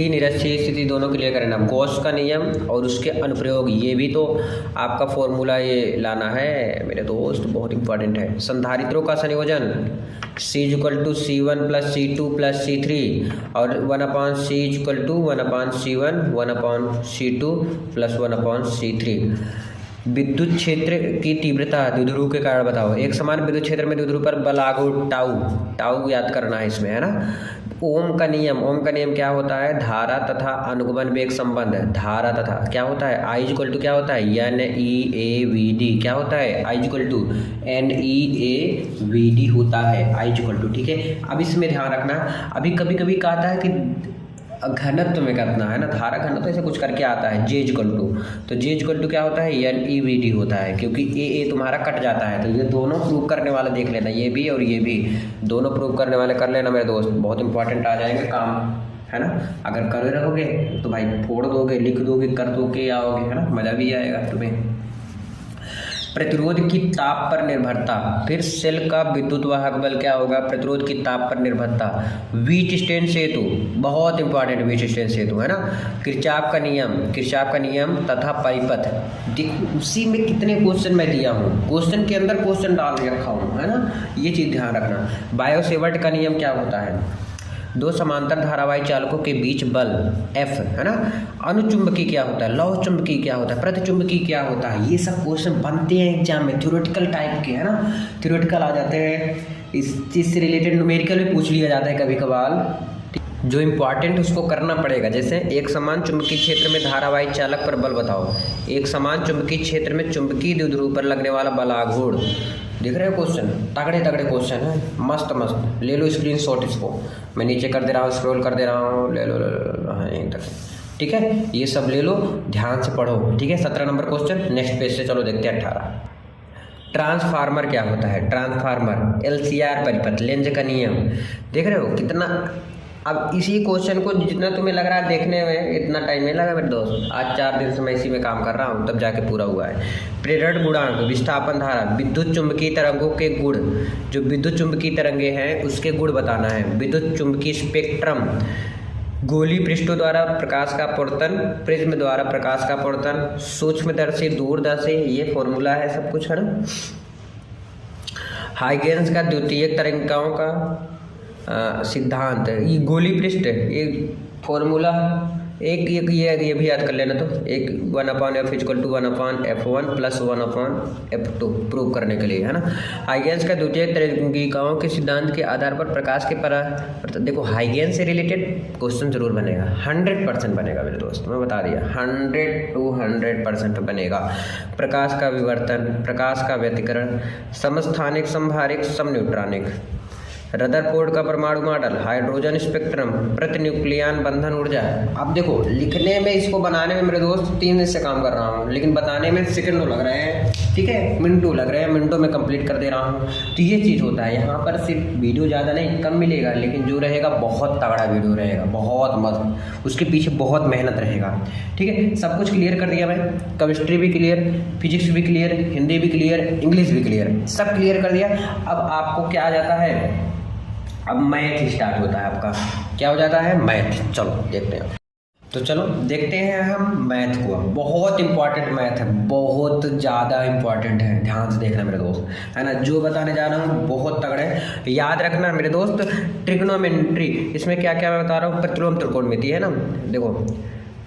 निरक्षीय स्थिति दोनों क्लियर करना। गॉस का नियम और उसके अनुप्रयोग, ये भी तो आपका फॉर्मूला ये लाना है मेरे दोस्त, बहुत इंपॉर्टेंट है। संधारित्रों का संयोजन C=C1 + C2 + C3 और 1/C=1/C1 1/C2 + 1/C3। विद्युत क्षेत्र की तीव्रता द्विध्रुव के कारण बताओ। एक समान विद्युत क्षेत्र में द्विध्रुव पर बल लागू, टाउ याद करना है इसमें, है ना। ओम का नियम क्या होता है, धारा तथा अनुगमन वेग संबंध, धारा तथा क्या होता है, I क्या होता है, NEAVD, क्या होता है, I NEAVD होता है, I ठीक है। अब इसमें ध्यान रखना, अभी कभी कभी कहता है कि घनत्व में करना है ना, धारा घनत्व ऐसे कुछ करके आता है, J तो J क्या होता है, NEVD होता है, क्योंकि A तुम्हारा कट जाता है। तो ये दोनों प्रूव करने वाले देख लेना, ये भी और ये भी दोनों प्रूव करने वाले कर लेना मेरे दोस्त, बहुत इंपॉर्टेंट आ जाएंगे काम, है ना। अगर कर रहोगे तो भाई फोड़ दोगे, लिख दोगे, कर दोगे, आओगे, है ना, मज़ा भी आएगा तुम्हें। प्रतिरोध की ताप पर निर्भरता, फिर सेल का विद्युत वाहक बल क्या होगा, प्रतिरोध की ताप पर निर्भरता, वीटस्टेन सेतु, बहुत इंपॉर्टेंट वीटस्टेन सेतु है ना, किरचॉफ का नियम तथा परिपथ। उसी में कितने क्वेश्चन मैं दिया हूँ, क्वेश्चन के अंदर क्वेश्चन डाल के रखा हूँ है ना, ये चीज़ ध्यान रखना। बायो-सेवर्ट का नियम क्या होता है, दो समांतर धारावाही चालकों के बीच बल F है ना। अनुचुंबकी क्या होता है, लौह चुंबकी क्या होता है, प्रतिचुंबकी क्या होता है, ये सब क्वेश्चन बनते हैं एग्जाम में, थ्योरेटिकल टाइप के है ना, थ्योरेटिकल आ जाते हैं। इस चीज़ से रिलेटेड न्यूमेरिकल भी पूछ लिया जाता है कभी कभार, जो इम्पॉर्टेंट उसको करना पड़ेगा। जैसे एक समान चुंबकीय क्षेत्र में धारावाही चालक पर बल बताओ, एक समान चुंबकीय क्षेत्र में चुंबकीय द्विध्रुव पर लगने वाला बलाघूर्ण। दिख रहे हो क्वेश्चन, तगड़े तगड़े क्वेश्चन है, मस्त मस्त। ले लो स्क्रीनशॉट, इसको मैं नीचे कर दे रहा हूँ, स्क्रॉल कर दे रहा हूँ, ले लो हाँ यहीं तक, ठीक है। ये सब ले लो, ध्यान से पढ़ो, ठीक है। 17 नंबर क्वेश्चन, नेक्स्ट पेज से चलो देखते हैं 18। ट्रांसफार्मर क्या होता है, ट्रांसफार्मर, LCR परिपथ, लेंज का नियम। देख रहे हो कितना, अब इसी क्वेश्चन को जितना तुम्हें लग रहा है देखने में इतना टाइम नहीं लगा मेरे दोस्त, आज 4 दिन से मैं इसी में काम कर रहा हूँ, तब जाके पूरा हुआ है। प्रेरण गुणांक, विस्थापन धारा, विद्युत चुंबकीय तरंगों के गुण, जो विद्युत चुंबकीय तरंगे हैं उसके गुण बताना है। विद्युत चुंबकीय स्पेक्ट्रम, गोली पृष्ठों द्वारा प्रकाश का अपवर्तन, प्रिज्म द्वारा प्रकाश का अपवर्तन, सूक्ष्मदर्शी, दूरदर्शी, ये फॉर्मूला है सब कुछ है ना। हाइगेंस का द्वितीयक तरंगिकाओं का सिद्धांत, ये गोली पृष्ठ, ये फॉर्मूला एक ये भी याद कर लेना। तो एक 1/f = 1/f1 + 1/f2 प्रूव करने के लिए है ना। हाइगेंस का द्वितीयक तरंगिकाओं के सिद्धांत के आधार पर प्रकाश के देखो हाइगेंस से रिलेटेड क्वेश्चन जरूर बनेगा, 100% बनेगा मेरे दोस्त, मैं बता दिया 100 to 100% बनेगा। प्रकाश का विवर्तन, प्रकाश का व्यतिकरण, समस्थानिक, समभारिक, समन्यूट्रॉनिक, रदरफोर्ड का परमाणु मॉडल, हाइड्रोजन स्पेक्ट्रम, प्रतिन्यूक्लियन बंधन ऊर्जा। अब देखो लिखने में, इसको बनाने में मेरे दोस्त 3 दिन से काम कर रहा हूँ, लेकिन बताने में सेकंडों लग रहे हैं, ठीक है, मिनटों लग रहे हैं, मिनटों में कंप्लीट कर दे रहा हूँ। तो ये चीज़ होता है, यहाँ पर सिर्फ वीडियो ज़्यादा नहीं कम मिलेगा, लेकिन जो रहेगा बहुत तगड़ा वीडियो रहेगा, बहुत मस्त, उसके पीछे बहुत मेहनत रहेगा, ठीक है। सब कुछ क्लियर कर दिया मैं, केमिस्ट्री भी क्लियर, फिजिक्स भी क्लियर, हिंदी भी क्लियर, इंग्लिश भी क्लियर, सब क्लियर कर दिया। अब आपको क्या आ जाता है, अब मैथ स्टार्ट होता है आपका, क्या हो जाता है, मैथ। चलो देखते हैं, तो चलो देखते हैं हम मैथ को। बहुत इंपॉर्टेंट मैथ है, बहुत ज़्यादा इंपॉर्टेंट है, ध्यान से देखना मेरे दोस्त, है ना। जो बताने जा रहा हूँ बहुत तगड़े, याद रखना मेरे दोस्त। ट्रिग्नोमेट्री, इसमें क्या क्या मैं बता रहा हूँ, प्रतिलोम त्रिकोणमिति है ना। देखो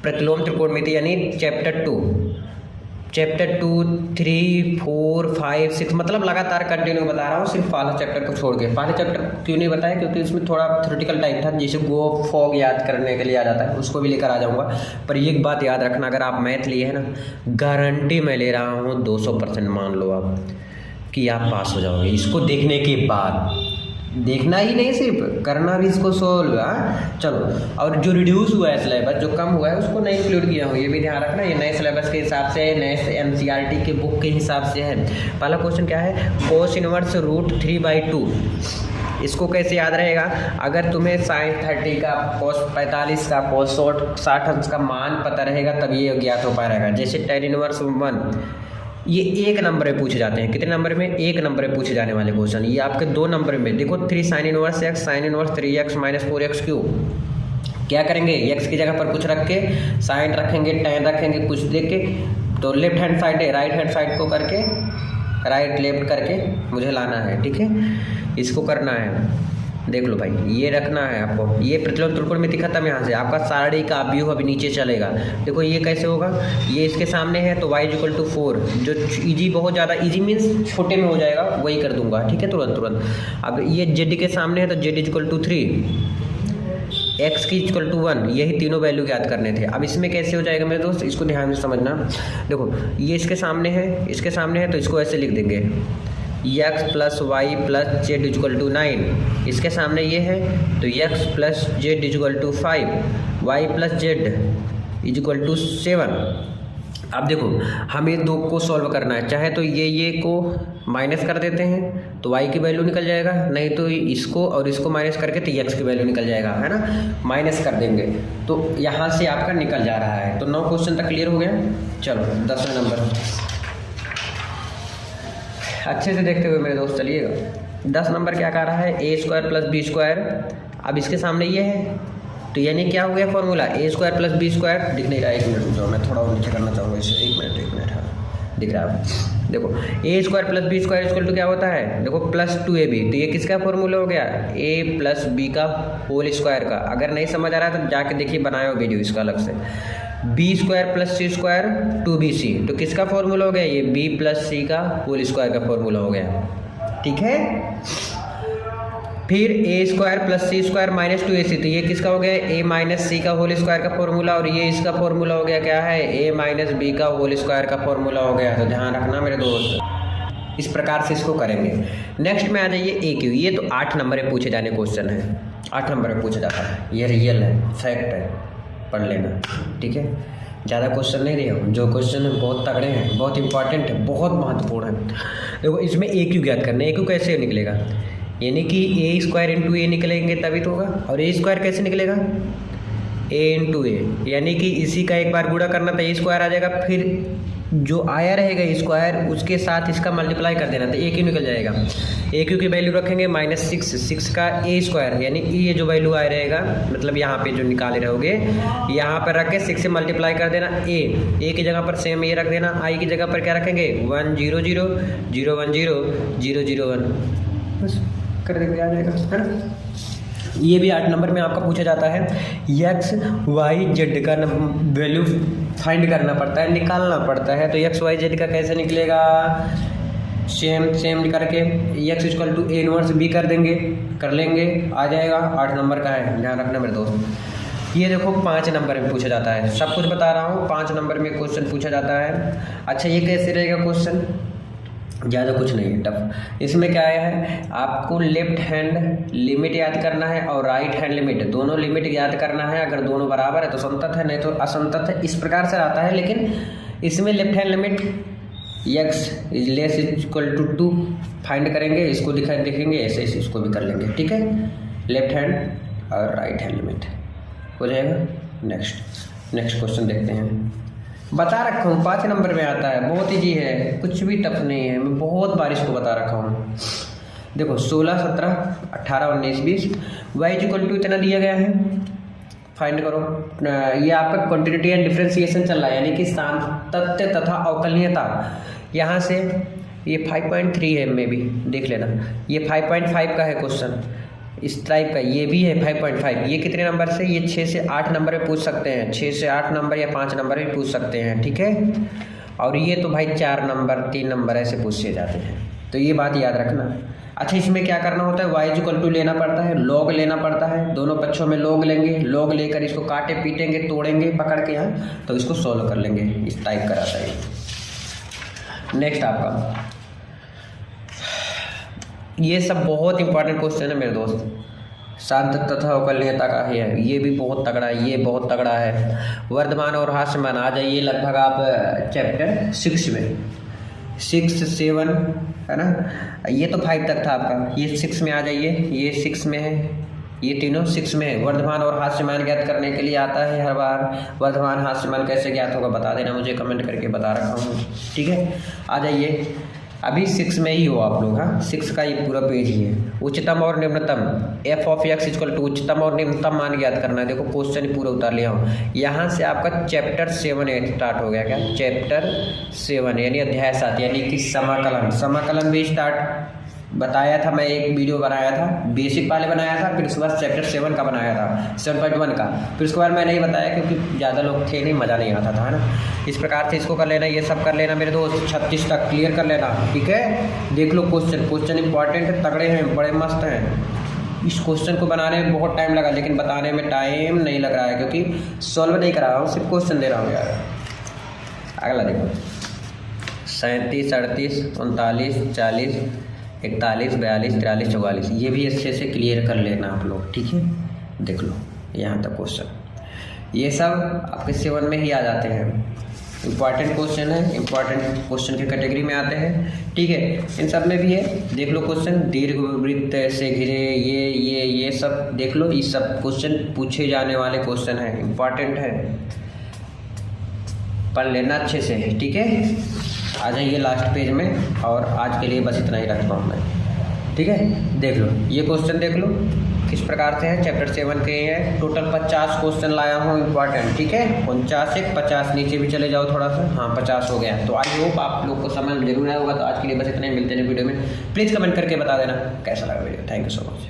प्रतिलोम त्रिकोणमिति यानी चैप्टर 2, 3, 4, 5, 6 मतलब लगातार कंटिन्यू बता रहा हूँ, सिर्फ पहला चैप्टर को छोड़ के। पहले चैप्टर क्यों नहीं बताया, क्योंकि उसमें थोड़ा थ्योरेटिकल टाइप था, जैसे गो फॉग याद करने के लिए आ जाता है, उसको भी लेकर आ जाऊँगा। पर एक बात याद रखना, अगर आप मैथ लिए है ना, गारंटी मैं ले रहा हूँ 200% मान लो आप कि आप पास हो जाओगे। इसको देखने के बाद, देखना ही नहीं सिर्फ करना भी इसको सोल्व। चलो, और जो रिड्यूस हुआ है सिलेबस, जो कम हुआ है उसको नहीं इंक्लूड किया हूँ, ये भी ध्यान रखना। ये नए सिलेबस के हिसाब से, नए NCERT के बुक के हिसाब से है। पहला क्वेश्चन क्या है, cos इनवर्स √3/2, इसको कैसे याद रहेगा, अगर तुम्हें sin 30 का, cos 45 का, cos 60 अंश का मान पता रहेगा तब ये ज्ञात हो पाएगा। जैसे tan इनवर्स 1, ये 1 नंबर में पूछे जाते हैं। कितने नंबर में, 1 नंबर में पूछे जाने वाले क्वेश्चन। ये आपके 2 नंबर में, देखो 3 sin inverse x, sin inverse 3x - 4x3। क्या करेंगे, x की जगह पर कुछ रख के साइन रखेंगे, tan रखेंगे, कुछ देख के, तो लेफ्ट हैंड साइड है, राइट हैंड साइड को करके, राइट लेफ्ट करके मुझे लाना है, ठीक है। इसको करना है, देख लो भाई, ये रखना है आपको। ये प्रतिलोम त्रिकोणमिति खत्म, यहाँ से आपका सारणी का व्यू अभी नीचे चलेगा। देखो ये कैसे होगा, ये इसके सामने है तो y = 4, जो इजी, बहुत ज़्यादा इजी मीन्स छोटे में हो जाएगा, वही कर दूंगा, ठीक है, तुरंत। अब ये z के सामने है तो z = 3, x की = 1, यही तीनों वैल्यू याद करने थे। अब इसमें कैसे हो जाएगा मेरे दोस्त, इसको ध्यान से समझना। देखो ये इसके सामने है तो इसको ऐसे लिख देंगे, x + y + z = 9, इसके सामने ये है तो x + z = 5, y + z = 7। अब देखो हमें 2 को सॉल्व करना है, चाहे तो ये को माइनस कर देते हैं तो y की वैल्यू निकल जाएगा, नहीं तो इसको और इसको माइनस करके तो x की वैल्यू निकल जाएगा, है ना। माइनस कर देंगे तो यहाँ से आपका निकल जा रहा है। तो 9 क्वेश्चन तक क्लियर हो गया। चलो 10वें नंबर, अच्छे से देखते हुए मेरे दोस्त चलिएगा। 10 नंबर क्या कह रहा है, ए स्क्वायर प्लस बी स्क्वायर। अब इसके सामने ये है, तो यानी क्या हो गया फॉर्मूला, ए स्क्वायर प्लस बी स्क्वायर। दिख नहीं रहा, एक मिनट रुक जाओ, मैं थोड़ा और नीचे करना चाहूँगा इसे, एक मिनट। हाँ दिख रहा है, देखो A square plus B square equal to क्या होता है, देखो प्लस 2ab। तो ये किसका फॉर्मूला हो गया, ए प्लस बी का होल स्क्वायर का। अगर नहीं समझ आ रहा है तो जाके देखिए, बनाया हो वीडियो इसका अलग से। बी स्क्वायर प्लस सी स्क्वायर 2bc, तो किसका फॉर्मूला हो गया, ये बी प्लस सी का होल स्क्वायर का फॉर्मूला हो गया, ठीक है। फिर ए स्क्वायर प्लस सी स्क्वायर माइनस 2ac, तो ये किसका हो गया, ए माइनस सी का होल स्क्वायर का फॉर्मूला। और ये इसका फॉर्मूला हो गया क्या है, ए माइनस बी का होल स्क्वायर का फॉर्मूला हो गया। तो ध्यान रखना मेरे दोस्त, इस प्रकार से इसको करेंगे। नेक्स्ट में आ जाइए ए क्यू। ये तो 8 नंबर में पूछे जाने क्वेश्चन है, 8 नंबर में पूछा जाता है, ये रियल है, फैक्ट है, पढ़ लेना, ठीक है। ज़्यादा क्वेश्चन नहीं रहे, जो क्वेश्चन है बहुत तगड़े हैं, बहुत इंपॉर्टेंट है, बहुत महत्वपूर्ण है। देखो इसमें ए क्यू ज्ञात करना है। ए क्यू कैसे निकलेगा, यानी कि ए स्क्वायर इंटू ए निकलेंगे तभी तो होगा। और ए स्क्वायर कैसे निकलेगा, ए इंटू ए, यानी कि इसी का एक बार गुणा करना तो ए स्क्वायर आ जाएगा। फिर जो आया रहेगा स्क्वायर, उसके साथ इसका मल्टीप्लाई कर देना तो ए क्यू निकल जाएगा। ए क्यू की वैल्यू रखेंगे -6 का ए स्क्वायर, यानी ये जो वैल्यू आया रहेगा, मतलब यहाँ पे जो निकाले रहोगे, यहाँ पर रख के 6 से मल्टीप्लाई कर देना। ए की जगह पर सेम ये रख देना, आई की जगह पर क्या रखेंगे 1 0 0 0 1 0 0 0 1, बस कर देंगे, आ जाएगा, है ना। ये भी 8 नंबर में आपका पूछा जाता है। एक्स वाई जेड का वैल्यू फाइंड करना पड़ता है, निकालना पड़ता है। तो एक्स वाई जेड का कैसे निकलेगा, सेम करके x equal to a inverse b कर देंगे, कर लेंगे, आ जाएगा। 8 नंबर का है, ध्यान रखना मेरे दोस्त। ये देखो 5 नंबर में पूछा जाता है, सब कुछ बता रहा हूँ। 5 नंबर में क्वेश्चन पूछा जाता है। अच्छा ये कैसे रहेगा क्वेश्चन, ज़्यादा कुछ नहीं है टफ। इसमें क्या आया है, आपको लेफ्ट हैंड लिमिट याद करना है और राइट हैंड लिमिट, दोनों लिमिट याद करना है। अगर दोनों बराबर है तो संतत है, नहीं तो असंतत है, इस प्रकार से आता है। लेकिन इसमें left hand limit x less equal to 2 find करेंगे, इसको देखेंगे, ऐसे इसको भी कर लेंगे, ठीक है। लेफ्ट हैंड और राइट हैंड लिमिट हो जाएगा। नेक्स्ट क्वेश्चन देखते हैं। बता रखा हूँ 5 नंबर में आता है, बहुत ईजी है, कुछ भी टफ नहीं है, मैं बहुत बार इसको बता रखा हूँ। देखो 16 17 18 19 20 वाई इक्वल टू इतना दिया गया है, फाइंड करो। ये आपका क्वांटिटी एंड डिफरेंशिएशन चल रहा है, यानी कि सातत्य तथा अवकलनीयता। यहाँ से ये 5.3 है, में भी देख लेना, ये 5.5 का है क्वेश्चन, इस टाइप का ये भी है 5.5। ये कितने नंबर से, ये 6 से 8 नंबर में पूछ सकते हैं, 6 से 8 नंबर या 5 नंबर में पूछ सकते हैं, ठीक है। और ये तो भाई 4 नंबर 3 नंबर ऐसे पूछे जाते हैं, तो ये बात याद रखना। अच्छा इसमें क्या करना होता है, वाई इक्वल टू लेना पड़ता है, लॉग लेना पड़ता है, दोनों पक्षों में लॉग लेंगे, लॉग लेकर इसको काटे पीटेंगे, तोड़ेंगे पकड़ के यहाँ, तो इसको सॉल्व कर लेंगे, इस टाइप का रहता है। नेक्स्ट आपका ये सब बहुत इंपॉर्टेंट क्वेश्चन है मेरे दोस्त, सातत्य तथा अवकलनीयता का है, ये भी बहुत तगड़ा है, ये बहुत तगड़ा है। वर्धमान और ह्रासमान आ जाइए लगभग आप चैप्टर 6 में, 6 7 है ना, ये तो 5 तक था आपका, ये 6 में आ जाइए, ये 6 में है, ये तीनों 6 में है। वर्धमान और ह्रासमान ज्ञात करने के लिए आता है हर बार। वर्धमान ह्रासमान कैसे ज्ञात होगा बता देना मुझे, कमेंट करके बता रखा हूँ, ठीक है। आ जाइए, अभी 6 में ही हो आप लोग, हाँ 6 का ये पूरा पेज ही है। उच्चतम और निम्नतम f of x equal to उच्चतम और निम्नतम मान ज्ञात करना है। देखो क्वेश्चन ही पूरा उतार लिया हूँ। यहाँ से आपका चैप्टर 7 स्टार्ट हो गया, क्या चैप्टर 7 यानी अध्याय 7, यानी कि समाकलन भी स्टार्ट बताया था, मैं एक वीडियो बनाया था, बेसिक वाले बनाया था, फिर उसके बाद चैप्टर 7 का बनाया था, 7.1 का, फिर उसके बाद मैं नहीं बताया क्योंकि ज़्यादा लोग थे नहीं, मज़ा नहीं आता था, है ना। इस प्रकार से इसको कर लेना, ये सब कर लेना मेरे दोस्त, 36 तक क्लियर कर लेना, ठीक है। देख लो क्वेश्चन इंपॉर्टेंट है, तगड़े हैं, बड़े मस्त हैं। इस क्वेश्चन को बनाने में बहुत टाइम लगा, लेकिन बताने में टाइम नहीं लग रहा है क्योंकि सॉल्व नहीं करा रहा हूँ, सिर्फ क्वेश्चन दे रहा हूँ यार। अगला देखो 37 38 39 40 41 42 43 44, ये भी अच्छे से क्लियर कर लेना आप लोग, ठीक है। देख लो यहाँ तक क्वेश्चन, ये सब आपके 7 में ही आ जाते हैं। इंपॉर्टेंट क्वेश्चन है, इंपॉर्टेंट क्वेश्चन की कैटेगरी में आते हैं, ठीक है। इन सब में भी है, देख लो क्वेश्चन, दीर्घवृत्त से घिरे, ये सब देख लो, ये सब क्वेश्चन पूछे जाने वाले क्वेश्चन है, इंपॉर्टेंट है, पढ़ लेना अच्छे से, ठीक है। आ जाइए लास्ट पेज में, और आज के लिए बस इतना ही रखता हूँ मैं। ठीक है, देख लो ये क्वेश्चन, देख लो किस प्रकार से है। चैप्टर 7 के हैं, टोटल 50 क्वेश्चन लाया हूँ इंपॉर्टेंट। ठीक है, 49 एक 50 नीचे भी चले जाओ थोड़ा सा, हाँ 50 हो गया। तो आई होप आप लोग को समझ जरूर आया होगा। तो आज के लिए बस इतना ही, मिलते हैं वीडियो में। प्लीज़ कमेंट करके बता देना कैसा लगा video. Thank you so much.